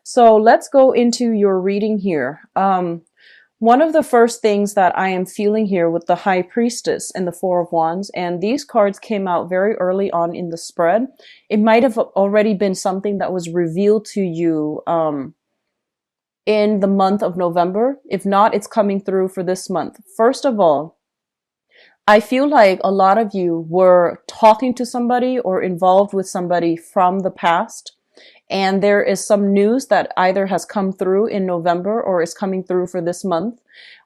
So let's go into your reading here. One of the first things that I am feeling here with the High Priestess and the Four of Wands, and these cards came out very early on in the spread. It might have already been something that was revealed to you in the month of November. If not, it's coming through for this month. First of all, I feel like a lot of you were talking to somebody or involved with somebody from the past. And there is some news that either has come through in November or is coming through for this month,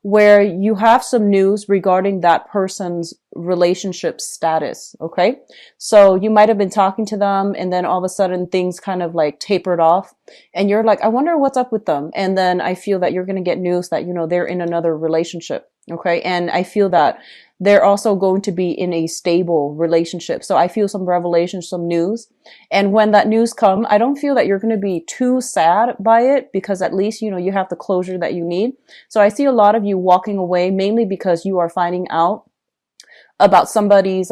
where you have some news regarding that person's relationship status. Okay. So you might have been talking to them and then all of a sudden things kind of like tapered off and you're like, I wonder what's up with them. And then I feel that you're going to get news that, they're in another relationship. Okay. And I feel that they're also going to be in a stable relationship. So I feel some revelation, some news. And when that news comes, I don't feel that you're going to be too sad by it because at least, you have the closure that you need. So I see a lot of you walking away mainly because you are finding out about somebody's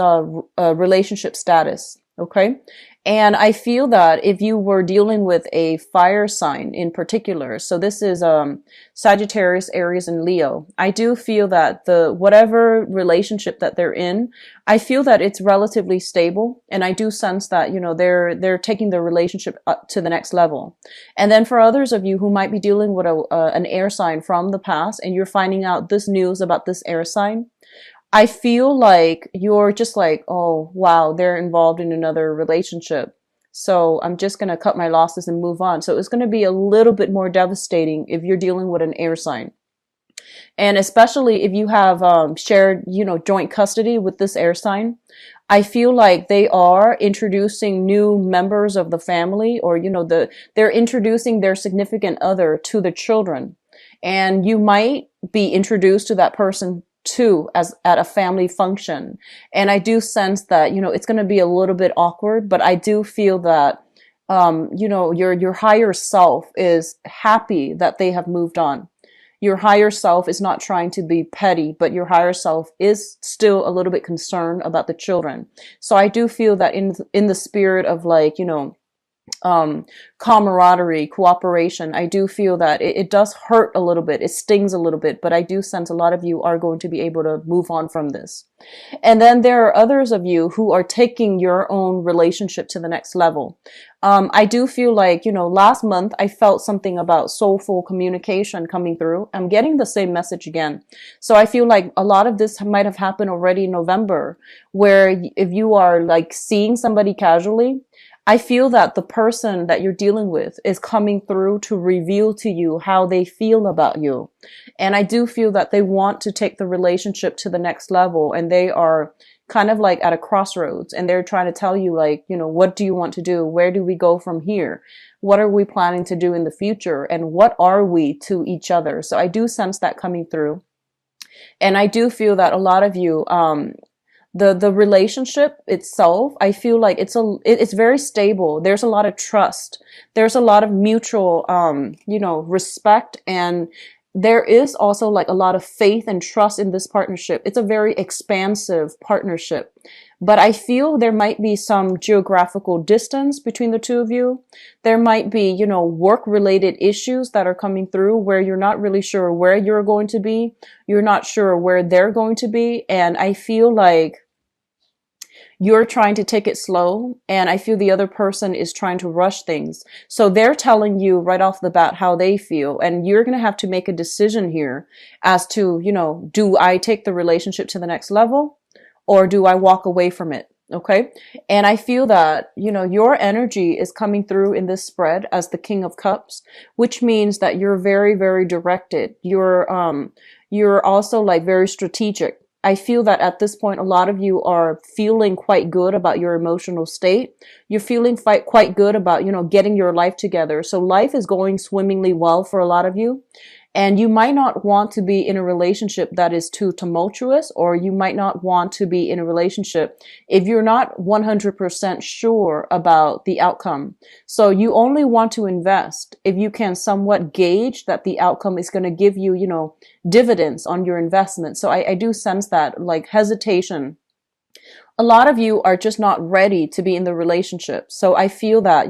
relationship status. Okay. And I feel that if you were dealing with a fire sign in particular, so this is Sagittarius, Aries, and Leo, I do feel that the whatever relationship that they're in, I feel that it's relatively stable, and I do sense that they're taking the relationship up to the next level. And then for others of you who might be dealing with an air sign from the past, and you're finding out this news about this air sign, I feel like you're just like, oh, wow, they're involved in another relationship. So I'm just going to cut my losses and move on. So it's going to be a little bit more devastating if you're dealing with an air sign. And especially if you have shared, joint custody with this air sign, I feel like they are introducing new members of the family or, they're introducing their significant other to the children. And you might be introduced to that person too, as at a family function. And I do sense that, it's going to be a little bit awkward, but I do feel that, your higher self is happy that they have moved on. Your higher self is not trying to be petty, but your higher self is still a little bit concerned about the children. So I do feel that in the spirit of like, camaraderie, cooperation, I do feel that it does hurt a little bit. It stings a little bit, but I do sense a lot of you are going to be able to move on from this. And then there are others of you who are taking your own relationship to the next level. I do feel like, last month I felt something about soulful communication coming through. I'm getting the same message again. So I feel like a lot of this might have happened already in November, where if you are like seeing somebody casually, I feel that the person that you're dealing with is coming through to reveal to you how they feel about you. And I do feel that they want to take the relationship to the next level, and they are kind of like at a crossroads, and they're trying to tell you like, what do you want to do? Where do we go from here? What are we planning to do in the future? And what are we to each other? So I do sense that coming through. And I do feel that a lot of you, the relationship itself, I feel like it's very stable. There's a lot of trust. There's a lot of mutual, respect. And there is also like a lot of faith and trust in this partnership. It's a very expansive partnership. But I feel there might be some geographical distance between the two of you. There might be, work-related issues that are coming through where you're not really sure where you're going to be. You're not sure where they're going to be. And I feel like you're trying to take it slow, and I feel the other person is trying to rush things. So they're telling you right off the bat how they feel, and you're going to have to make a decision here as to, do I take the relationship to the next level or do I walk away from it? Okay. And I feel that, your energy is coming through in this spread as the King of Cups, which means that you're very, very directed. You're also like very strategic. I feel that at this point, a lot of you are feeling quite good about your emotional state. You're feeling quite good about, getting your life together. So life is going swimmingly well for a lot of you. And you might not want to be in a relationship that is too tumultuous, or you might not want to be in a relationship if you're not 100% sure about the outcome. So you only want to invest if you can somewhat gauge that the outcome is going to give you, dividends on your investment. So I do sense that like hesitation a lot of you are just not ready to be in the relationship. So I feel that,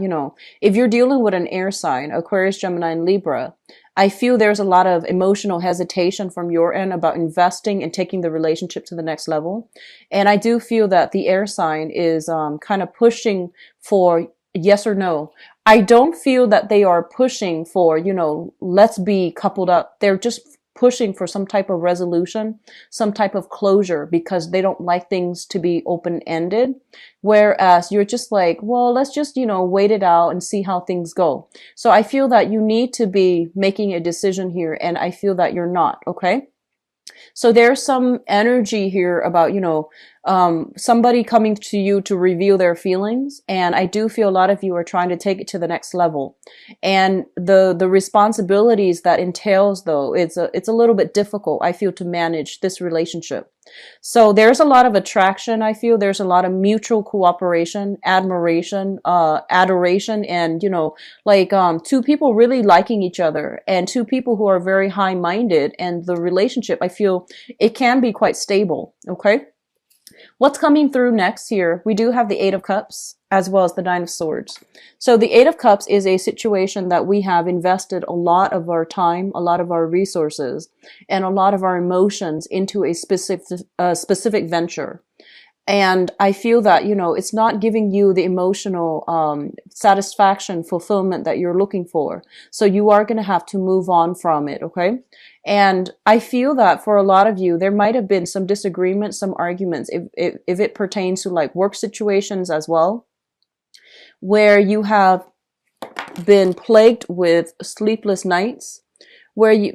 if you're dealing with an air sign, Aquarius, Gemini, and Libra, I feel there's a lot of emotional hesitation from your end about investing and taking the relationship to the next level. And I do feel that the air sign is kind of pushing for yes or no. I don't feel that they are pushing for, let's be coupled up. They're just pushing for some type of resolution, some type of closure, because they don't like things to be open-ended. Whereas you're just like, well, let's just, wait it out and see how things go. So I feel that you need to be making a decision here, and I feel that you're not, okay? So there's some energy here about, somebody coming to you to reveal their feelings. And I do feel a lot of you are trying to take it to the next level. And the responsibilities that entails, though, it's a little bit difficult, I feel, to manage this relationship. So there's a lot of attraction. I feel there's a lot of mutual cooperation, admiration, adoration, and, two people really liking each other, and two people who are very high-minded. And the relationship, I feel it can be quite stable. Okay. What's coming through next here? We do have the Eight of Cups as well as the Nine of Swords. So the Eight of Cups is a situation that we have invested a lot of our time, a lot of our resources, and a lot of our emotions into a specific venture. And I feel that, it's not giving you the emotional satisfaction, fulfillment that you're looking for. So you are going to have to move on from it, okay? And I feel that for a lot of you, there might have been some disagreements, some arguments, if it pertains to like work situations as well, where you have been plagued with sleepless nights, where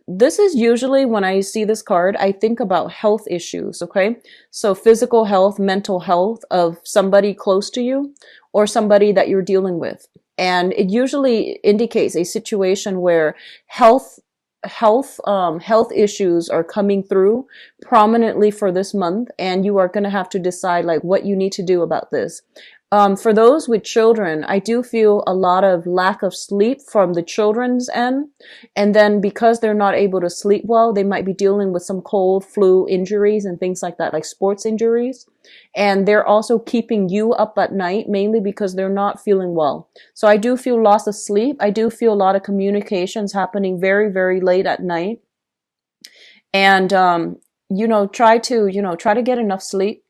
this is usually when I see this card, I think about health issues, okay? So physical health, mental health of somebody close to you or somebody that you're dealing with. And it usually indicates a situation where health issues are coming through prominently for this month, and you are going to have to decide like what you need to do about this. For those with children, I do feel a lot of lack of sleep from the children's end. And then because they're not able to sleep well, they might be dealing with some cold, flu injuries and things like that, like sports injuries. And they're also keeping you up at night, mainly because they're not feeling well. So I do feel loss of sleep. I do feel a lot of communications happening very, very late at night. And, try to get enough sleep.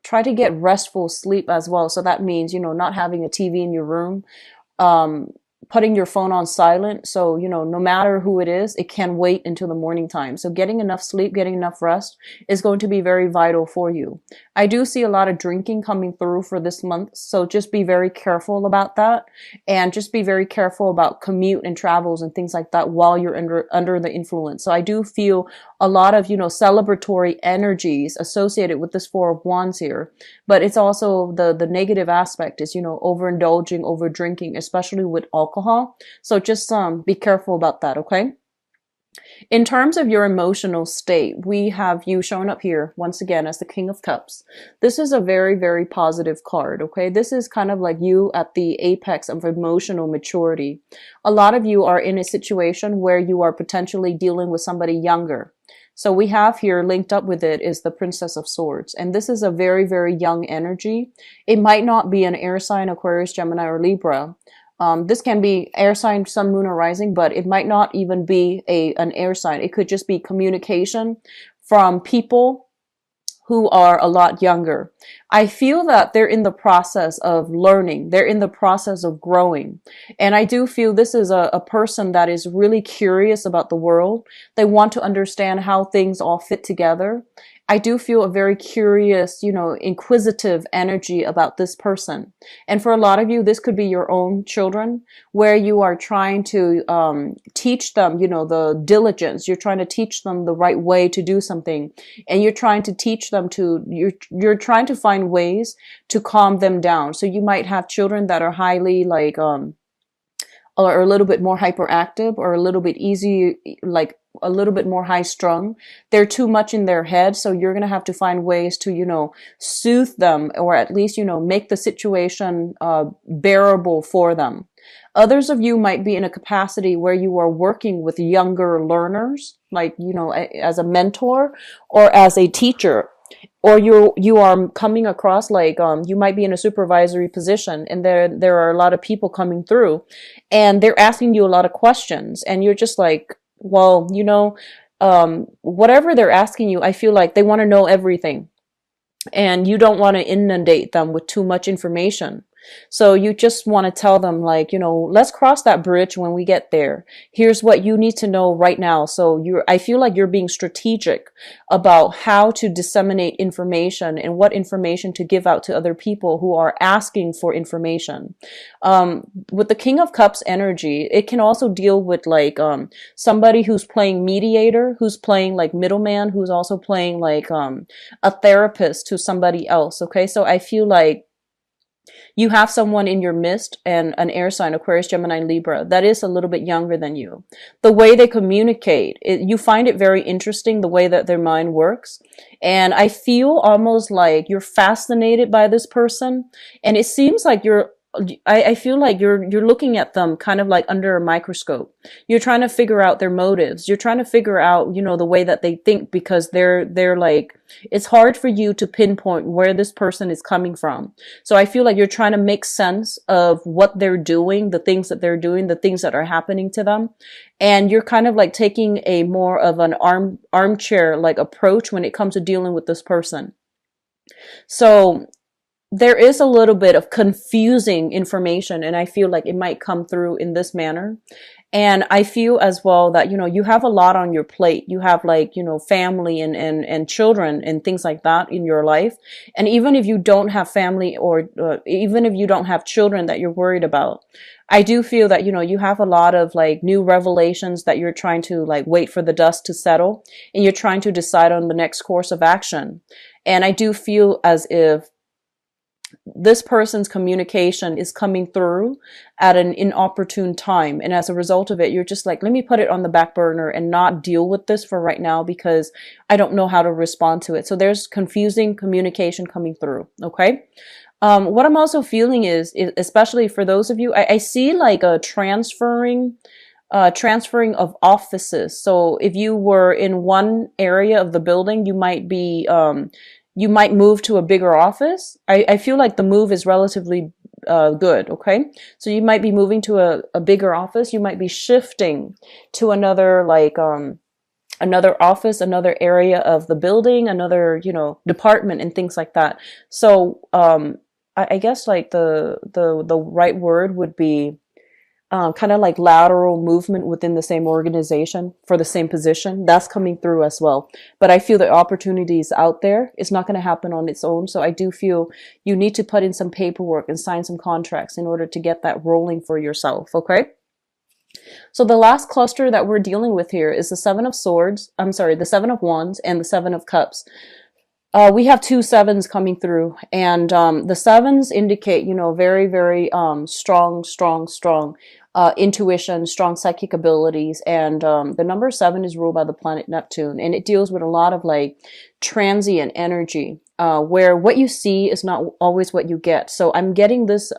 Try to get restful sleep as well. So that means, not having a TV in your room, putting your phone on silent. So, no matter who it is, it can wait until the morning time. So getting enough sleep, getting enough rest is going to be very vital for you. I do see a lot of drinking coming through for this month. So just be very careful about that, and just be very careful about commute and travels and things like that while you're under the influence. So I do feel a lot of, celebratory energies associated with this Four of Wands here, but it's also the negative aspect is, overindulging, over drinking, especially with alcohol. So just be careful about that, okay? In terms of your emotional state, we have you shown up here once again as the King of Cups. This is a very, very positive card, okay? This is kind of like you at the apex of emotional maturity. A lot of you are in a situation where you are potentially dealing with somebody younger. So we have here linked up with it is the Princess of Swords. And this is a very, very young energy. It might not be an air sign, Aquarius, Gemini, or Libra. This can be air sign, sun, moon, or rising, but it might not even be an air sign. It could just be communication from people who are a lot younger. I feel that they're in the process of learning. They're in the process of growing. And I do feel this is a person that is really curious about the world. They want to understand how things all fit together. I do feel a very curious, inquisitive energy about this person. And for a lot of you, this could be your own children, where you are trying to teach them, the diligence. You're trying to teach them the right way to do something. And you're trying to teach them you're trying to find ways to calm them down. So you might have children that are highly or a little bit more hyperactive, or a little bit easy, like a little bit more high strung. They're too much in their head. So you're going to have to find ways to, soothe them, or at least, make the situation, bearable for them. Others of you might be in a capacity where you are working with younger learners, like, as a mentor or as a teacher, or you are coming across like, you might be in a supervisory position, and there are a lot of people coming through, and they're asking you a lot of questions, and you're just like, well, whatever they're asking you, I feel like they want to know everything, and you don't want to inundate them with too much information. So you just want to tell them, like, let's cross that bridge when we get there. Here's what you need to know right now. So I feel like you're being strategic about how to disseminate information and what information to give out to other people who are asking for information. With the King of Cups energy, it can also deal with like, somebody who's playing mediator, who's playing like middleman, who's also playing like, a therapist to somebody else. Okay. So I feel like you have someone in your midst, and an air sign, Aquarius, Gemini, Libra, that is a little bit younger than you. The way they communicate, you find it very interesting, the way that their mind works. And I feel almost like you're fascinated by this person. And it seems like I feel like you're looking at them kind of like under a microscope. You're trying to figure out their motives. You're trying to figure out, the way that they think, because they're like, it's hard for you to pinpoint where this person is coming from. So I feel like you're trying to make sense of what they're doing, the things that they're doing, the things that are happening to them. And you're kind of like taking a more of an armchair like approach when it comes to dealing with this person. So there is a little bit of confusing information, and I feel like it might come through in this manner. And I feel as well that, you have a lot on your plate. You have like, family and children and things like that in your life. And even if you don't have family, or even if you don't have children that you're worried about, I do feel that, you have a lot of like new revelations that you're trying to like wait for the dust to settle, and you're trying to decide on the next course of action. And I do feel as if this person's communication is coming through at an inopportune time. And as a result of it, you're just like, let me put it on the back burner and not deal with this for right now, because I don't know how to respond to it. So there's confusing communication coming through. Okay. What I'm also feeling is especially for those of you, I see like a transferring of offices. So if you were in one area of the building, you might move to a bigger office. I feel like the move is relatively good. Okay. So you might be moving to a bigger office. You might be shifting to another, like, another office, another area of the building, another, department and things like that. So, I guess like the right word would be, kind of like lateral movement within the same organization for the same position. That's coming through as well. But I feel the opportunity is out there. It's not going to happen on its own. So I do feel you need to put in some paperwork and sign some contracts in order to get that rolling for yourself. Okay. So the last cluster that we're dealing with here is the Seven of Swords. I'm sorry, the Seven of Wands and the Seven of Cups. We have two sevens coming through, and the sevens indicate, very, very strong intuition, strong psychic abilities, and the number 7 is ruled by the planet Neptune, and it deals with a lot of like transient energy, where what you see is not always what you get. So I'm getting this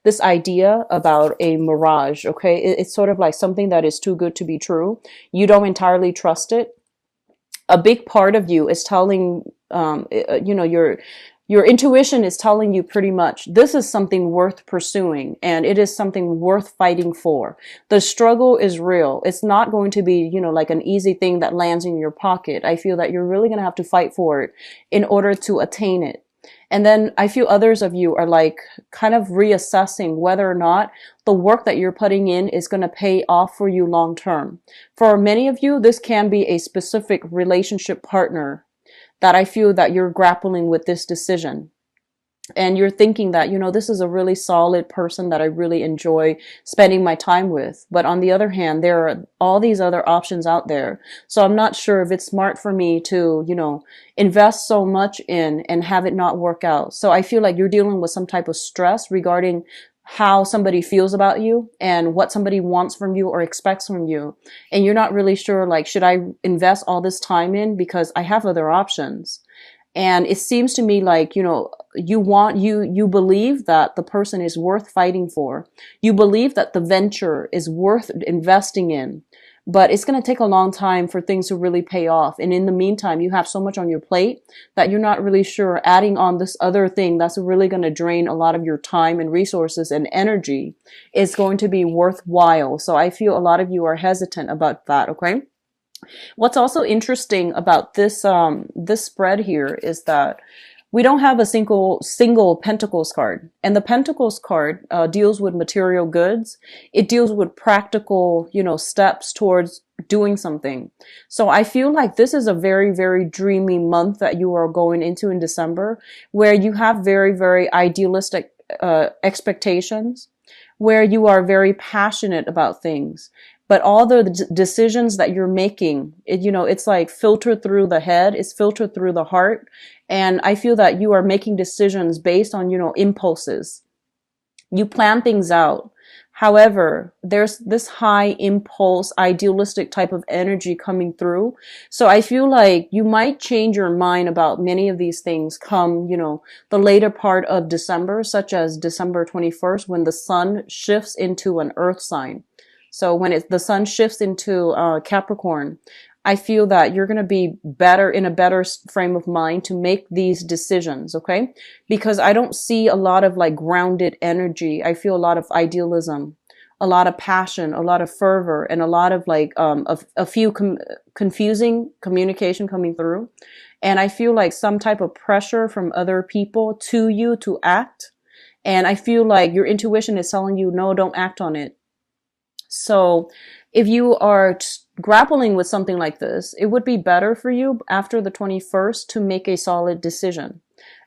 this idea about a mirage. Okay, it's sort of like something that is too good to be true. You don't entirely trust it. A big part of you is telling, your intuition is telling you pretty much this is something worth pursuing, and it is something worth fighting for. The struggle is real. It's not going to be, like an easy thing that lands in your pocket. I feel that you're really going to have to fight for it in order to attain it. And then I feel others of you are like kind of reassessing whether or not the work that you're putting in is going to pay off for you long term. For many of you, this can be a specific relationship partner that I feel that you're grappling with this decision. And you're thinking that, this is a really solid person that I really enjoy spending my time with. But on the other hand, there are all these other options out there. So I'm not sure if it's smart for me to, invest so much in and have it not work out. So I feel like you're dealing with some type of stress regarding how somebody feels about you and what somebody wants from you or expects from you. And you're not really sure, like, should I invest all this time in because I have other options? And it seems to me like, you believe that the person is worth fighting for. You believe that the venture is worth investing in, but it's going to take a long time for things to really pay off. And in the meantime, you have so much on your plate that you're not really sure adding on this other thing that's really going to drain a lot of your time and resources and energy is going to be worthwhile. So I feel a lot of you are hesitant about that. Okay. What's also interesting about this spread here is that we don't have a single Pentacles card, and the Pentacles card deals with material goods. It deals with practical, steps towards doing something. So I feel like this is a very, very dreamy month that you are going into in December, where you have very, very idealistic expectations, where you are very passionate about things. But all the decisions that you're making, it's like filtered through the head, it's filtered through the heart. And I feel that you are making decisions based on, impulses. You plan things out. However, there's this high impulse, idealistic type of energy coming through. So I feel like you might change your mind about many of these things come, the later part of December, such as December 21st, when the sun shifts into an earth sign. So when the sun shifts into Capricorn, I feel that you're going to be in a better frame of mind to make these decisions, okay? Because I don't see a lot of like grounded energy. I feel a lot of idealism, a lot of passion, a lot of fervor, and a lot of like a few confusing communication coming through. And I feel like some type of pressure from other people to you to act. And I feel like your intuition is telling you, no, don't act on it. So if you are grappling with something like this, it would be better for you after the 21st to make a solid decision.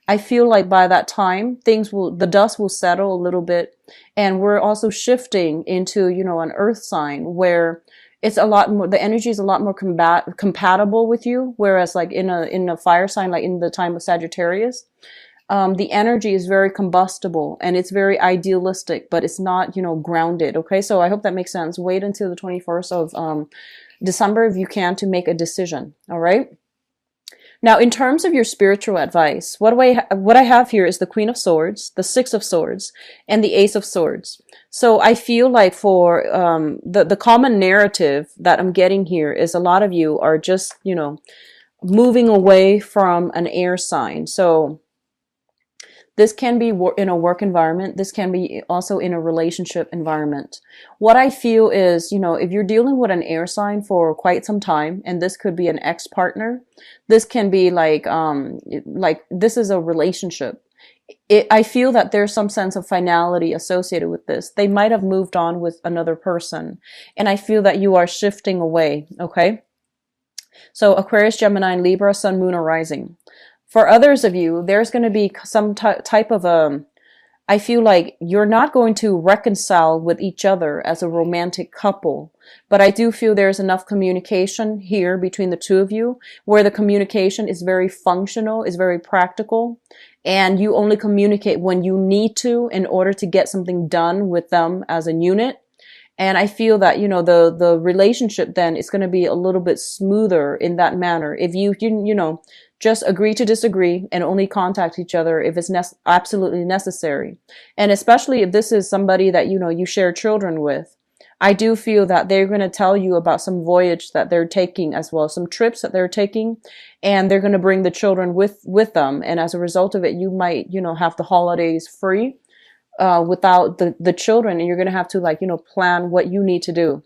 I feel like by that time, the dust will settle a little bit. And we're also shifting into, an earth sign where it's a lot more, the energy is a lot more compatible with you. Whereas like in a fire sign, like in the time of Sagittarius, the energy is very combustible and it's very idealistic, but it's not, grounded. Okay. So I hope that makes sense. Wait until the 21st of, December, if you can, to make a decision. All right. Now, in terms of your spiritual advice, what I have here is the Queen of Swords, the Six of Swords, and the Ace of Swords. So I feel like for, the common narrative that I'm getting here is a lot of you are just, moving away from an air sign. So this can be in a work environment. This can be also in a relationship environment. What I feel is, if you're dealing with an air sign for quite some time, and this could be an ex-partner, this can be like this is a relationship. I feel that there's some sense of finality associated with this. They might have moved on with another person. And I feel that you are shifting away. Okay. So Aquarius, Gemini, and Libra, Sun, Moon, or Rising. For others of you, there's going to be some type of I feel like you're not going to reconcile with each other as a romantic couple, but I do feel there's enough communication here between the two of you where the communication is very functional, is very practical, and you only communicate when you need to in order to get something done with them as a unit. And I feel that, the relationship then is going to be a little bit smoother in that manner. If you just agree to disagree and only contact each other if it's absolutely necessary. And especially if this is somebody that, you share children with, I do feel that they're going to tell you about some voyage that they're taking as well, some trips that they're taking, and they're going to bring the children with them. And as a result of it, you might, have the holidays free, without the children, and you're going to have to plan what you need to do.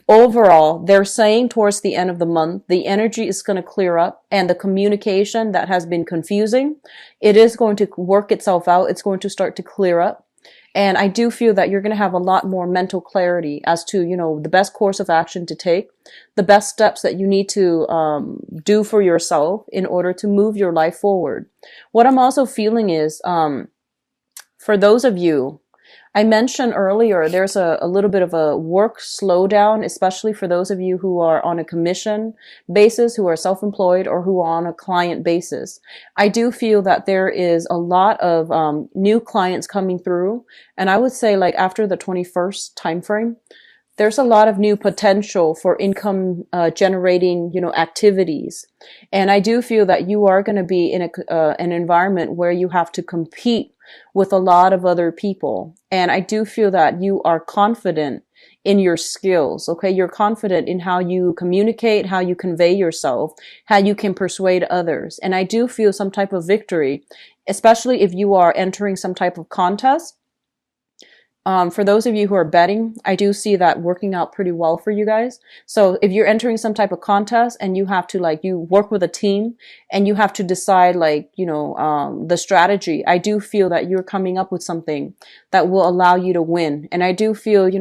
Overall, they're saying towards the end of the month, the energy is going to clear up and the communication that has been confusing, it is going to work itself out. It's going to start to clear up. And I do feel that you're going to have a lot more mental clarity as to, the best course of action to take, the best steps that you need to do for yourself in order to move your life forward. What I'm also feeling is, for those of you I mentioned earlier, there's a little bit of a work slowdown, especially for those of you who are on a commission basis, who are self-employed, or who are on a client basis. I do feel that there is a lot of new clients coming through. And I would say like after the 21st timeframe, there's a lot of new potential for income generating, activities. And I do feel that you are going to be in an environment where you have to compete with a lot of other people. And I do feel that you are confident in your skills. Okay. You're confident in how you communicate, how you convey yourself, how you can persuade others. And I do feel some type of victory, especially if you are entering some type of contest. For those of you who are betting, I do see that working out pretty well for you guys. So if you're entering some type of contest and you have to you work with a team and you have to decide the strategy, I do feel that you're coming up with something that will allow you to win. And I do feel,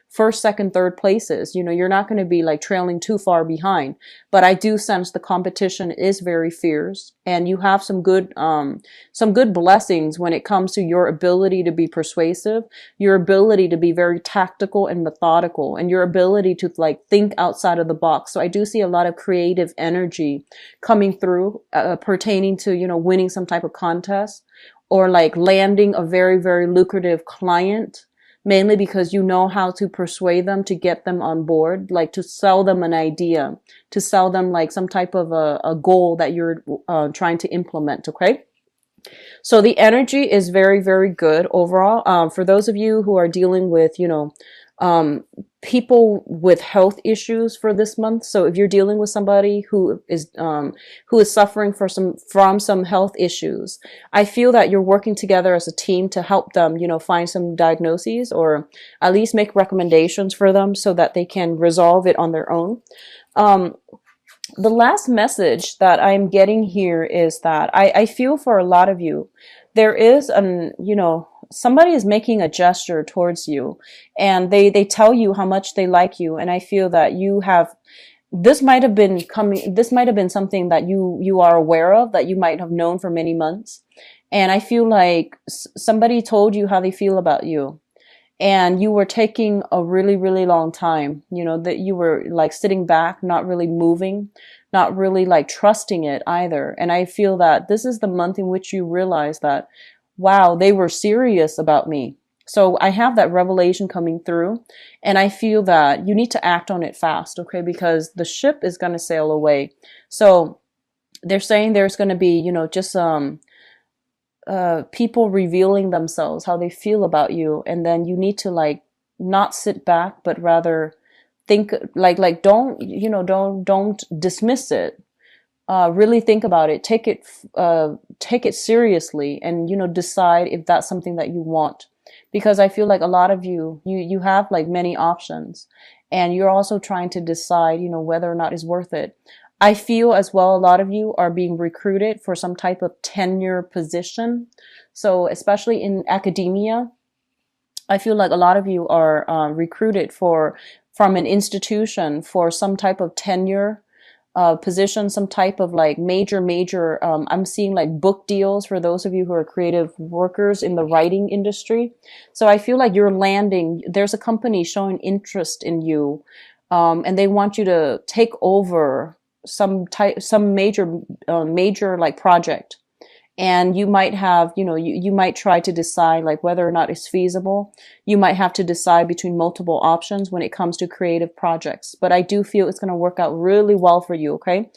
first, second, third places, you're not going to be trailing too far behind, but I do sense the competition is very fierce and you have some good blessings when it comes to your ability to be persuasive, your ability to be very tactical and methodical, and your ability to think outside of the box. So I do see a lot of creative energy coming through, pertaining to, winning some type of contest or landing a very, very lucrative client, mainly because you know how to persuade them to get them on board, to sell them an idea, to sell them some type of a goal that you're trying to implement. Okay. So the energy is very, very good overall. For those of you who are dealing with, people with health issues for this month. So if you're dealing with somebody who is suffering from some health issues, I feel that you're working together as a team to help them, find some diagnoses or at least make recommendations for them so that they can resolve it on their own. The last message that I'm getting here is that I feel for a lot of you, there is somebody is making a gesture towards you and they tell you how much they like you. And I feel that this might have been something that you are aware of, that you might have known for many months. And I feel like somebody told you how they feel about you. And you were taking a really, really long time, that you were sitting back, not really moving, not really trusting it either. And I feel that this is the month in which you realize that, wow, they were serious about me. So I have that revelation coming through and I feel that you need to act on it fast. Okay. Because the ship is going to sail away. So they're saying there's going to be, just, people revealing themselves, how they feel about you. And then you need to not sit back, but rather think don't dismiss it. Really think about it, take it seriously and, decide if that's something that you want. Because I feel like a lot of you have many options and you're also trying to decide, whether or not it's worth it. I feel as well, a lot of you are being recruited for some type of tenure position. So especially in academia, I feel like a lot of you are recruited from an institution for some type of tenure position, some type of major, I'm seeing book deals for those of you who are creative workers in the writing industry. So I feel like you're landing, there's a company showing interest in you, and they want you to take over some major project. And you might have, you might try to decide whether or not it's feasible. You might have to decide between multiple options when it comes to creative projects. But I do feel it's going to work out really well for you. Okay.